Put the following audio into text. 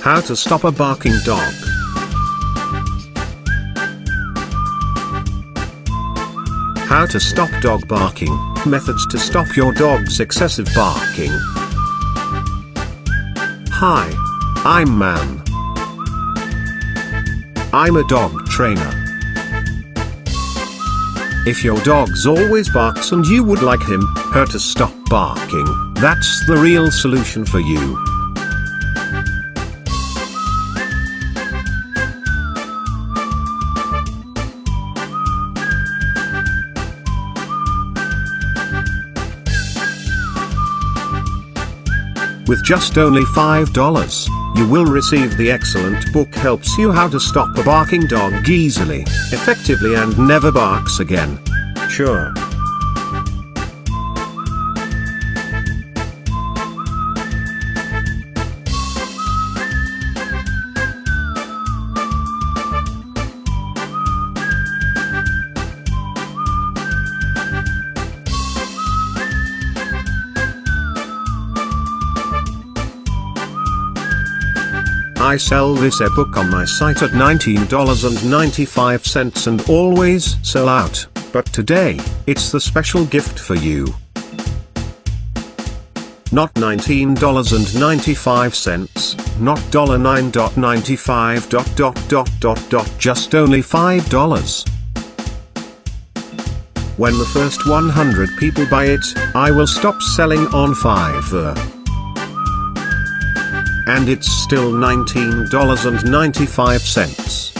How to stop a barking dog. How to stop dog barking. Methods to stop your dog's excessive barking. Hi, I'm Man. I'm a dog trainer. If your dog's always barks and you would like her to stop barking, that's the real solution for you. With just only $5, you will receive the excellent book Helps You How to Stop a Barking Dog Easily, Effectively and Never Barks Again. Sure. I sell this ebook on my site at $19.95 and always sell out, but today, it's the special gift for you. Not $19.95, not $9.95. Just only $5. When the first 100 people buy it, I will stop selling on Fiverr. And it's still $19.95.